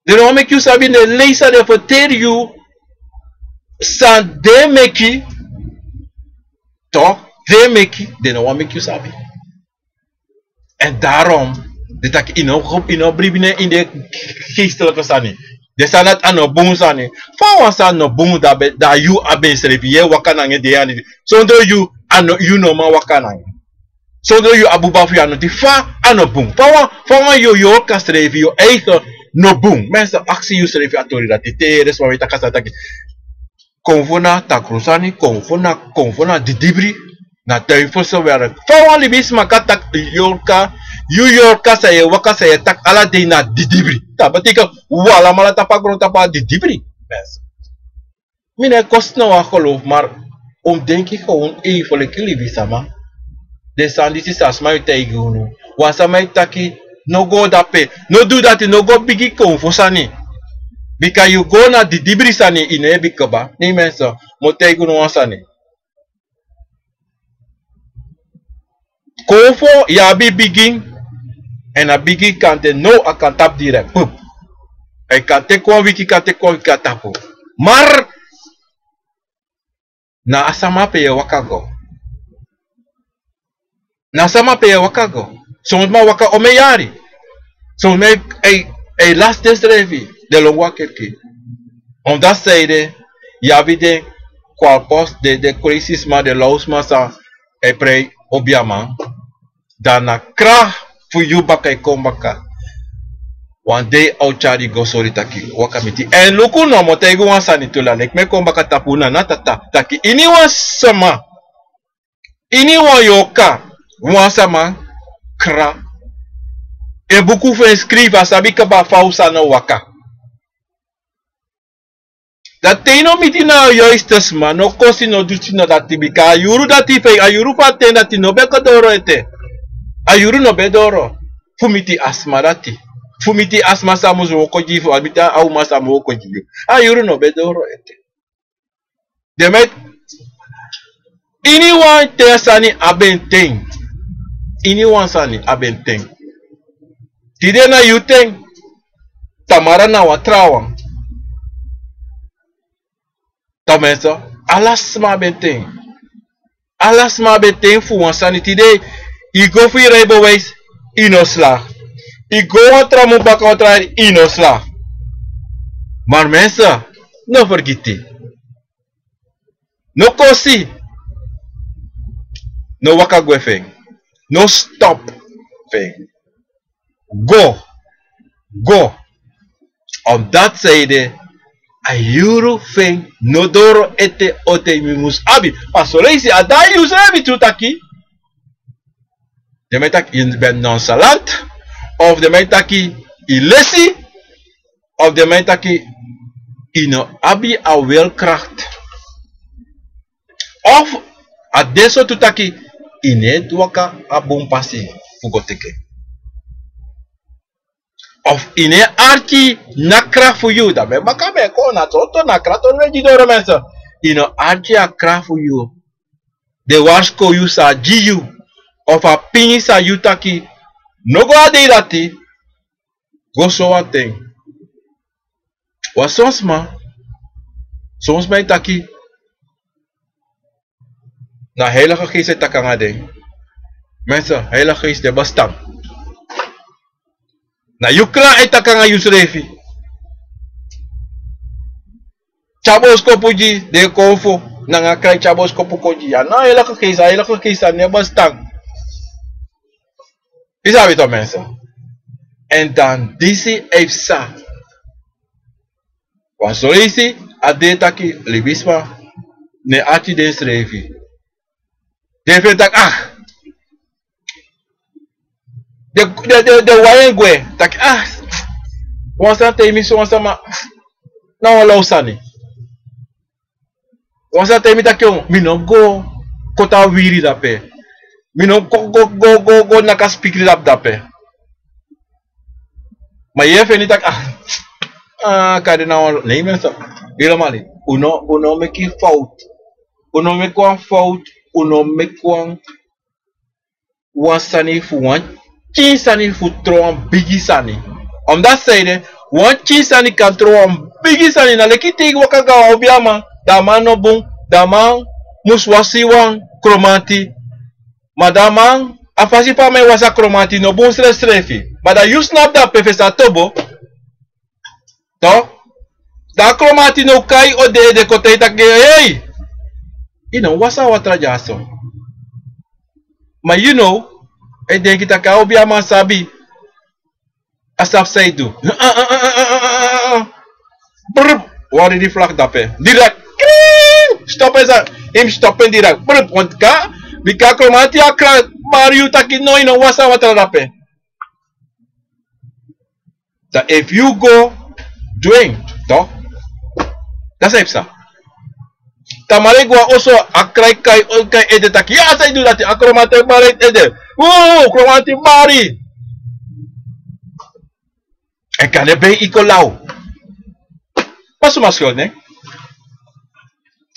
they don't make you sabi the laser de foteri you stand de make it talk they make it, they don't want to make you sabi. En daarom, dat ik in brieven in de geestelijke sani. De staan het aan de boom sani. Van wat staan de boom dat you hebben schreven, je wakanang de ani. Zonder you no man wakanang. Zonder you abubafu ya noti fa aan de boom. Van wat you kan schreven, je eigen no boom. Mensen actie you schreven atori dat die teres waar we takasa taki. Konfona takrusani, konfona didibri. Na tuiverse werk. Van libis makatak yorka saya waka saya tak ala de na didibri. Dat betekent wala mala tapak grond tapa didibri. Mine kost nou wel geloof, maar denk ik gewoon even lekker libis sama. De sandisi sas mai teigu. Wasa mai taki no go dape. No do that no go bigi konfosani. Because you go na didibri sani ine bikaba. Ni mensen mo teigu no wasani. Kofo ya bi begin en a bigi kante no a kan tap direct. Pup. E kante kwa wiki kante tapo. Mar na asama pe wakago. Na asama pe wakago. Soms ma waka omeyari. Soms me e last desrevi de lo wakeki. Om dat zijde ya bi de kwal post de crisis ma de lausma sa e pre obiama. Dana krah fu you baka kombaka. One day ouchari go sorry taki wakamiti. En luku no motego wansani tula nek me kombaka tapuna na tata taki ini wansama. Ini wayoka wansama kra. E buku fu inscriva sabi kaba fausa no waka. Dat teno miti na yoistes man no kosi no duchi no dati bika ayuru dati fe ayuru paten dati no beka doro ete. Ayuru no bedoro. Fumiti asma dati. Fumiti asma samus woko jifu abita au masamu woko jifu. Ayuru no bedoro ete. Demet ini wan te sani abenteng. Ini wan sani abenteng. Tide na yuteng. Tamara na watrawang. Tomenso, alas ma benteng. Alas ma benteng fu wan sani tide. I go fi rijbewijs inosla. I go contra mijn bak contra inosla. Maar mensen, no vergeten. No kosi. No waka gwefeng. No stop. Feng. Go. Om dat zijde. Ayuru feng. No doro ete ote mimus abi. Pasolesi adai usabi tutaki. De metak je bent nonchalant, of de metak je illusie, of de metak je ino abi a wilkracht. Of adesso tutaki ine duaka a bompasi fugoteke. Of ine arki nakra for you. Dat ben bakabe ko na toto nakra to reji doro mensen. Ino arki a kra for you. De wasko you sa jiu. Of a pinisa yutaki no go ade dati go so aten. Was soms ma itaki na heilige geest takanga ding. Mensen, heilige geest de bastam. Na yukra itakanga yusrefi. Chabos kopuji de konfo na ngakrai chabos kopukoji. Ya na heilige geest ne bastam. Is dat weer mensen? En dan deze efsa. Want zo is hij, adetaki libisma, ne ati den schrevi. De vindt dat de wayengwe, tak wansa temi so wansa ma, na wala usani. Wansa temi tak yo, mi no go kota wiri dape. Mi no go naka speak lap dape. Maar je vindt niet dat kan je nou nee mensen helemaal niet. Uno make fout. Uno make one fout. Uno make one sani fu one chin sani fu throw one biggie sani. On that side, one chin sani kan throw one biggie sani na leki take waka ga obiama. Da man no boom. Da man muswasi one chromati. Madama, afasi pa me wasa chromati no bon strefi. Mada you snap that professor Tobo. To? Da chromati no kai o de kote ta ke hey. You know wasa watra jaso. Ma you know, e den kita ka obi ama sabi. Asap say do. What did he flag dape? Direct. Stop esa. Him stoppen direct. Want ka? Bika chromati akra Mario taki no ino wasa watra dape. That if you go doing to that's it sa tamare go also akrai kai edetaki ya say do that akromate mari ede chromati mari e kan be ikolau pas maskol ne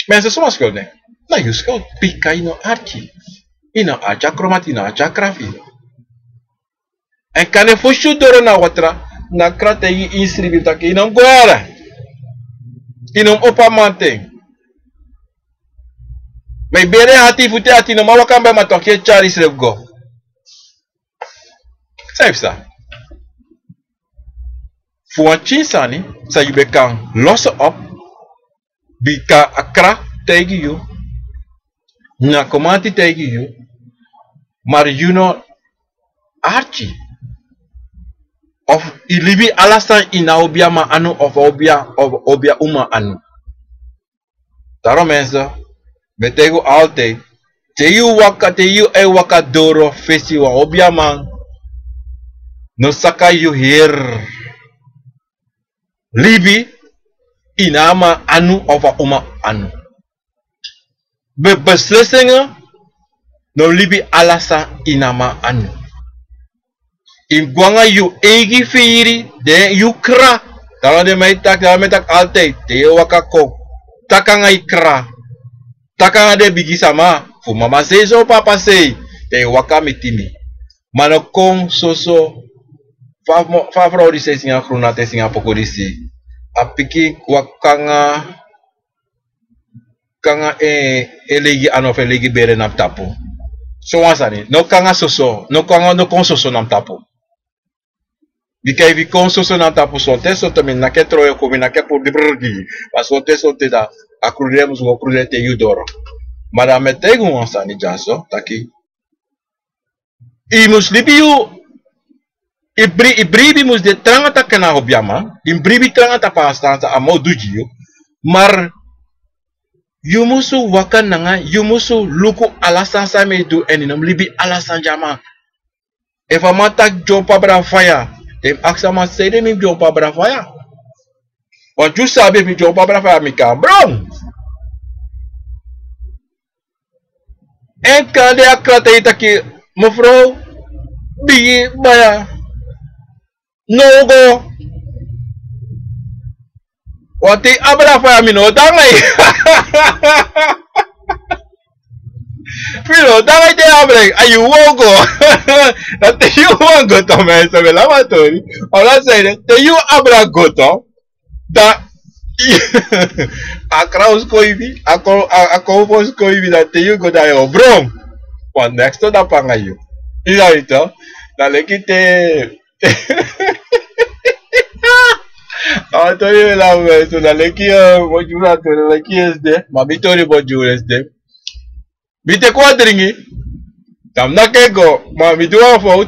mensen soms maskol ne na you skol pika ino archi ino acha chromati na acha krafi e kan e fushu doro na watra na krate yi inscribi taki inom goara inom opa manteng may bere hati futi hati no mawakam ba matoke charis go safe sa fuachi sani sa you become loss up bika akra tegi you na komati tegi you mar you know archi of ilibi alasan ina obia ma anu of obia uma anu. Daarom mensen, betego altijd, te you e waka doro fesi wa obia man, no saka you here. Libi ina ma anu of uma anu. Beslissingen, no libi alasan ina ma anu. In guanga you egi firi de you kra talo de mai tak altijd te wakako takanga ikra takanga de bigi sama fu mama sei so papa sei te waka mitimi manokong soso favro di sei singa kruna te singa poko di si apiki wakanga kanga elegi anof elegi bere nam tapo so wasani no kanga soso no kanga no kon soso nam tapo. Bika evi konsoso na tapu sonte sonte min na ke troye ko min na ke por dibrgi pas sonte da akrudemos go krudete yudoro madame tego ansani jaso taki i muslibi yu ibribi mus de trangata kana obiama ibribi trangata pa stanza a moduji mar yumusu wakan nanga yumusu luku alasansa me do eninom libi alasanjama eva matak jopa bra fire dem aksama sede mi jopa bra fire want you sabe mi jopa bra fire mi kan brom en kan de akrata itaki mevrouw bigi baya no go wati abra fire mi no dangai Pero dame te abre, ayuwogo. Na te you wan goto me so me lavatori. Ora say te you abra goto. Da akraus koibi, akofos koibi da te you go da yo brom. One next to da pangayo. Ila ito. Na lekite. Ah, to you la we so na leki bojura to na leki es de. Mamitori bojura es de. Bite quadringi, tam na kego, ma mi doa fout,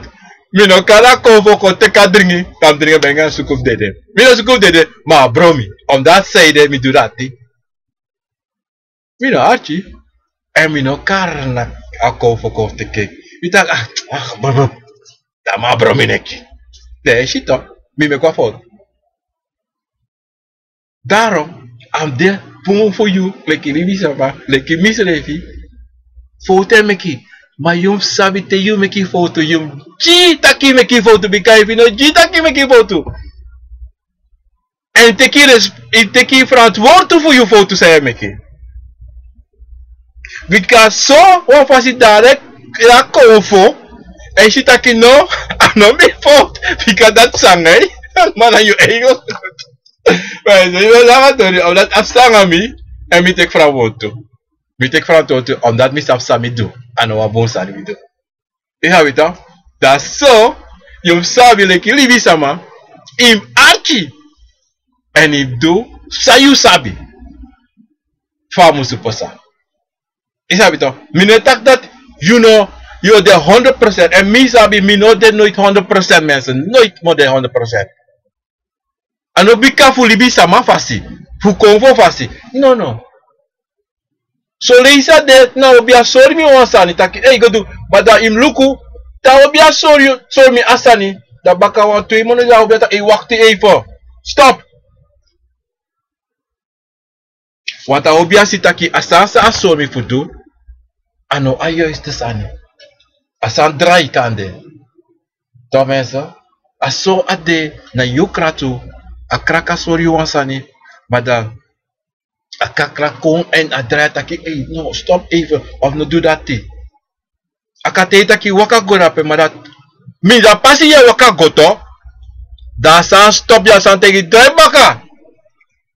mi no kala kofo kote kadringi, tam dringa benga sukup dede. Mi no sukup dede, ma bromi, on that side mi do that. Mi no archi, e mi no karna a kofo kote ke. Mi tak bro, da ma bromi neki. De shito, mi me kwa fout. Daarom, I'm there, for you, like libi sapa, like mislefi. Foute meki Mas you sabe te you make foto, you G taki make foto, because if you know G taki make foto. En teki verantwoord voor je foto zijn make. Because so wat was het direct la confo en je taki no, ano me foto, because dat sang hè, man aan je eigen. Maar je wil zeggen toch, omdat afstaan aan mij en me tek verantwoord toe. Me tek verantwoord toe, omdat me afstaan me doen, en wat bon staan me doen. Je hebt het dan? Dat zo, je sabi leki libi sama, im archi. En ik doe, sayu sabi. Famu suposa. Is dat toch? Mine tak dat, you know, you're the 100%. En mi sabi, mi no de nooit 100% mensen. Nooit more than 100%. En ook bika fu libi sama fasi. Fu konvo fasi. No. So leisa de, na obia sorry mi wansani. Taki, hey, go do. Bada im luku, ta obia sorry mi asani. Da baka wan twee mono ja obia ta, hey, wacht even. Stop. Want obia si taki asansa asomi futu. Ano ayo is te sani. Asan drai kande. To mensen. Aso ade na yukratu. Akraka sorry wansani. Mada. Akakra kon en adrai taki. Hey, no, stop even. Of no do that thing. Akate taki waka gorape. Mada. Mi da pasi ya waka goto. Da san stop ya san tegi drai baka.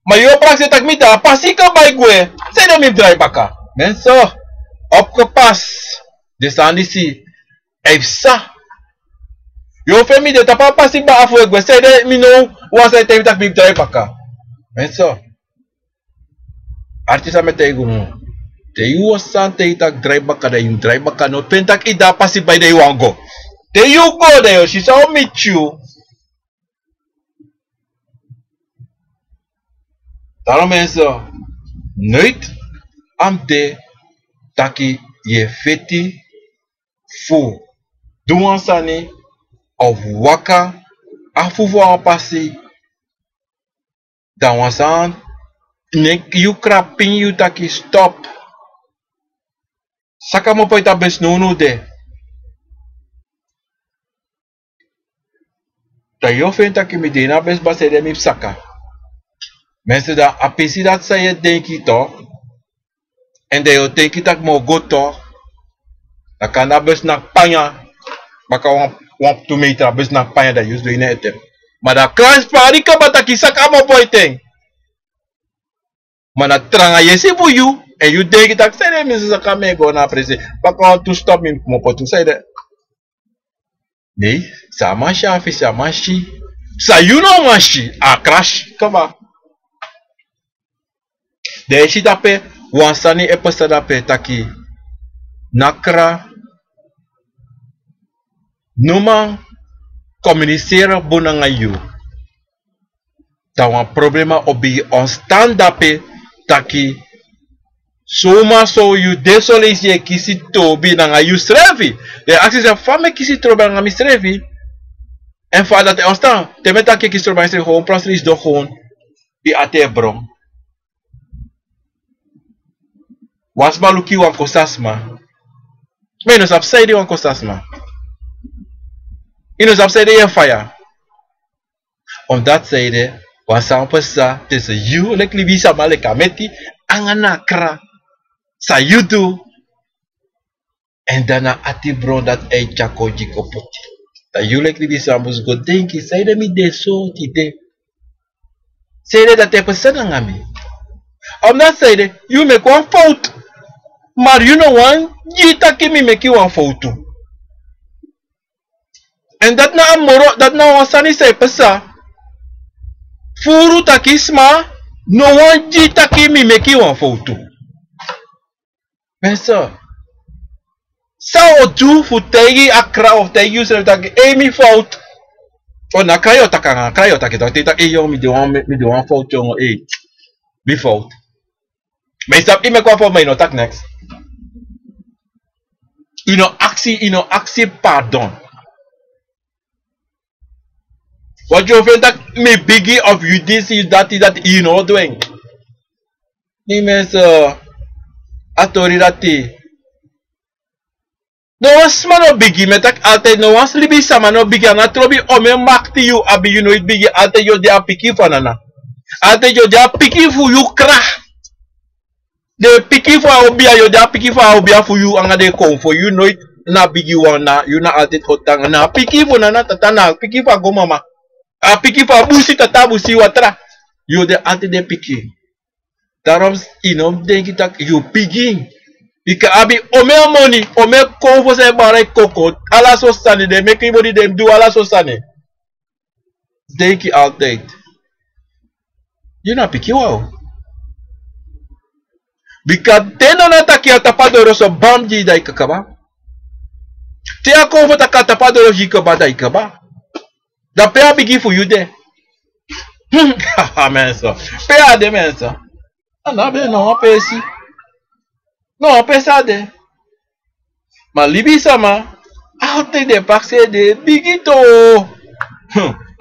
Maar je praat tak mi da pasi ka bij gue. Zij dan mi drai baka. Mensen. Opgepast. Dus aan die zie. Efsa. Je fais mi de tapa pasi ba afwe gue. Zij dan mi no. Was hij tegen tak mi drai baka. Mensen. Artisa me tegen no. Te you san tegen tak drai baka da you drai baka no. Pentak ida pasi bij de you wango. Te you go there. She saw meet you. Daarom mensen, nooit am te taki je feti fu duansani of waka afufu an pasi dan wansan nek you krapin you taki stop saka mo poita bes no de da yo fen taki mi de na bes base de mi saka. Mensen dat apesi dat zij denken toch. En dat je denkt dat mo go toch. Dan kan dat best naar panya. Maar kan want to meet dat best naar panya dat je doet net. Maar dat kans parika bata kisak amo poiting. Maar dat tranga je se voor you. En you denkt dat zij mensen ze kan mee go naar presi. Maar kan to stop me mo potu zij de. Nee, samashi afi samashi. Sayuno mashi. A crash. Come on. De shi dape wansani epesa dape taki nakra numa communiceren bona you. Ta wan problema obi on stand dape taki soma so you desolate ye kisi tobi na you strevi. De axis a fame kisi troba na mi strevi. En fa dat on stand te meta ke kisi troba strevi gewoon plas is do gewoon di ate brom. Was maluki wan kosasma. Menos upside wan kosasma. Inos upside yen fire. Omdat zijde was sampesa tussen you lek libi sama le kameti anganakra sa yudu en daarna ati bron dat ei chako jikopoti. Dat you lek libi samus go denki zijde mi de so ti de. Zijde dat te pesa ngami. Omdat zijde you make one fault. Maar you know one, je taki mi make you one foto. En dat na amoro, dat na wansani say pesa. Furu taki sma, no one je taki mi make you one foto. Mensen, sao do fu tegi akra of tegi you say taki mi fout. Oh na krayo taki tak yo mi de one fout yo mi fout. Maar stap ik me kwam voor mij no tak next. Actie pardon. What you feel that me biggie of you this is that you know doing. Ni mensen atori dati. No was no biggie, metak altijd no was libi sama no biggie na trobi ome makti you abi you know it biggie altijd yo dia piki fanana. Altijd yo dia piki fu you kra. De piki fa obia yo dia piki fa obia fu you anga de kom for you know it na biggie one na you na altijd hotang na piki fu na tata na piki fa go mama. A piki fa busi tata busi watra. You de altijd de piki. Daarom inom denk ik dat you piki. Ika abi ome money, ome konfo se bare koko, ala so stane de make everybody dem do ala so stane. Denk je altijd. You na piki wow. Bika tena na takia tapadoro so bamji da ikakaba. Tia konfo taka tapadoro jikaba da ikaba. Da pea bigi for you de. Haha mensa. Pea de mensa. Ana be no pesi. Non, pensa de. Ma libi sama. Aute de paxe de bigito.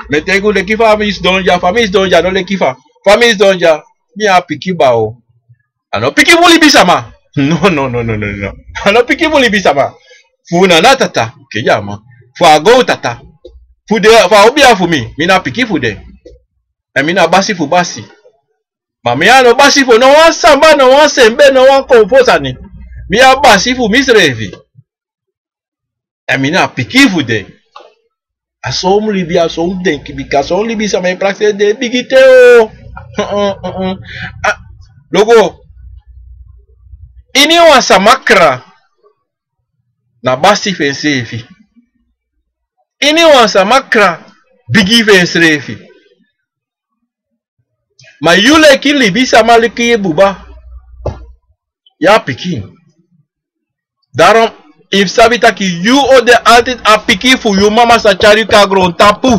Me tengo le kifa famis donja no le kifa. Famis donja. Mi a piki bao. Ano piki mo libi sama. No. Ano piki mo libi sama. Funa na tata. Ke jama. Fa go tata. Fude fa obia fu mi. Mi na piki fude. E mi na basi fu basi. Mamiano basifu no wan samba no wan sembe no wan komposa ni. Mi a basifu misrevi. Emina pikifu de. Asom libi asom denki bika asom libi sa me praxe de bigite o. Logo. Ini wan samakra. Na basifu ensefi. Ini wan samakra bigi fensrefi. Ma yule ki libi sama liki buba. Ya piki. Daarom if sabita ki you o de altijd a piki fu you mama sa chari ka gron tapu.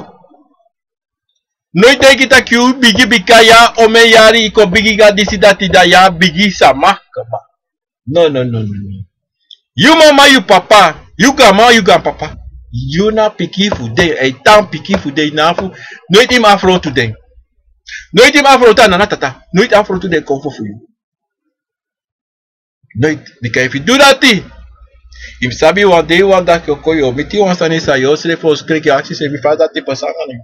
Noi de kita ki you bigi bika ya ome yari iko bigi ga disida tida ya bigi sama kaba. No. You mama you papa. You gama you gan papa. You na piki fu de. E tan piki fu de na fu. Noi im afro to den. Nooit im afro na tata. Nooit afro to de comfort for you. Nooit. Because if you do that thing, if sabi one day one that you call you, miti one sani sa yo sile for screen ki aksi se mi fa that person ngani.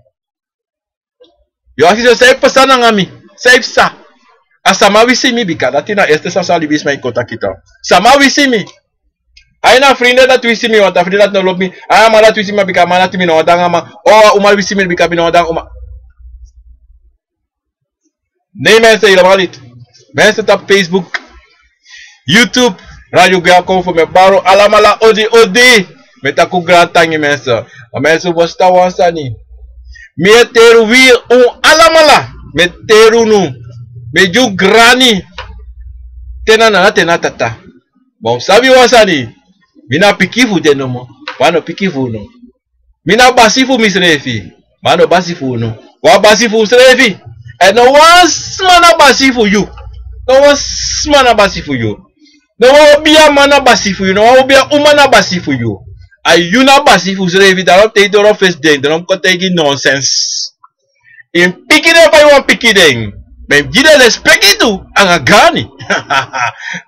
Yo aksi se safe person ngami. Safe sa. Asama wisi mi bika that na este sa libis my contact kita. Sama wisi mi. Aina friend that wisi mi wanta friend that no love me. Aya mala wisi mi bika mala timi no danga ma. O umar wisi mi bika bi no danga uma. Nee mensen helemaal niet. Mensen op Facebook, YouTube, Radio Gakom voor mijn baro. Alamala odi. Met aku gratangi mensen. Maar mensen was tawansa niet. Meer teru wie alamala. Met teru nu. Met ju grani. Tena tata. Bom sabi wasani. Mina pikifu de no mo. Wano pikifu no. Mina basifu misrefi. Wano basifu no. Wa basifu srefi. And no one's mana basi for you. No one's mana basi for you. No one be a mana basi for you. No one be a umana basi for you. Are you not basi for you? Don't take the office then. Don't take nonsense. In picking up, I want picking then. But Jiden respect it to Angagani.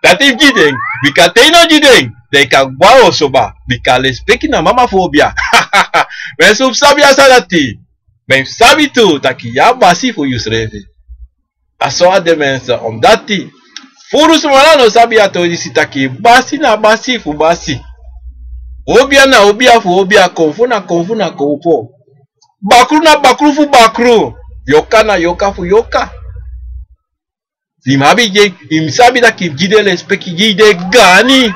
That if Jiden, because they know Jiden, they can go soba. Because respecting a mama phobia. When some sabia salati. Men sabi tu taki ya basi fu yusrevi. Aso ade mensa dati. Furu sumana no sabi ato disi taki basi na basi fu basi. Obia na obia fu obia konfu na konfu. Bakru na bakru fu bakru. Yoka na yoka fu yoka. Zimabi je imsabi taki jide respeki jide gani.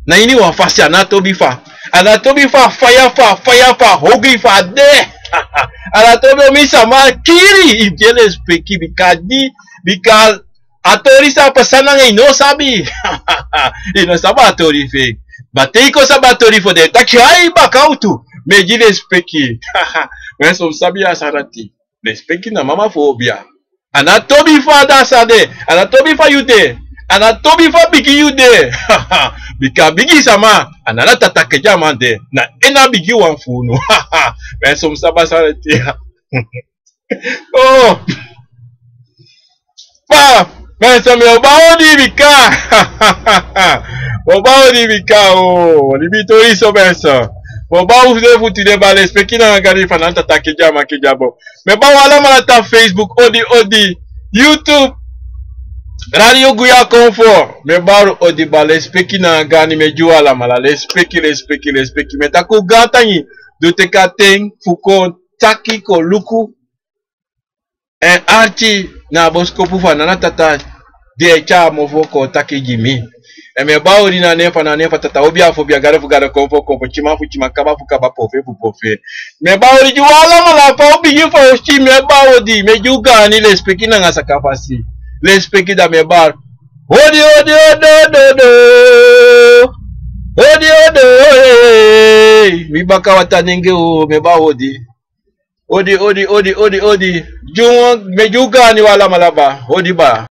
Na ini wa fasi anatobi fa. Anatobi fa fire fa hogi fa de. Anatobi mi sama kiri ijele speki bika atori sa pasana ngai no sabi. Ino saba atori fe. Batei sa batori fo de takai bakautu me jile speki. Men som sabi asarati. Le speki na mama phobia. Anatobi fa da sade. Anatobi fa yude. Anatobi fa bigi yude. Bika bigi sama anana tatake jamande na ena bigi wanfunu. Men som saba sarati. Oh. Pa, men som yo baodi bika. Boba odi bikao, libito iso besa. Boba ufde futile bale spekina ngari fananta takijama kijabo. Me ba wala malata Facebook odi YouTube Radio Guya Comfort. Me baru odi bale spekina ngani me juala mala le speki me taku gatani do te kateng fuko taki ko luku en archi na bosko pufa na tata de cha mofoko taki jimi. E me ba odi na nefa tata obia fobia gare komfo chima kaba pofe. Me ba odi juala mala pa obi yu fa ochi me ba odi me juga ni le spekina ngasa kapasi. Le speki da me bar. Odi mi baka watanenge o me ba odi juwa me juga ni wala malaba odi ba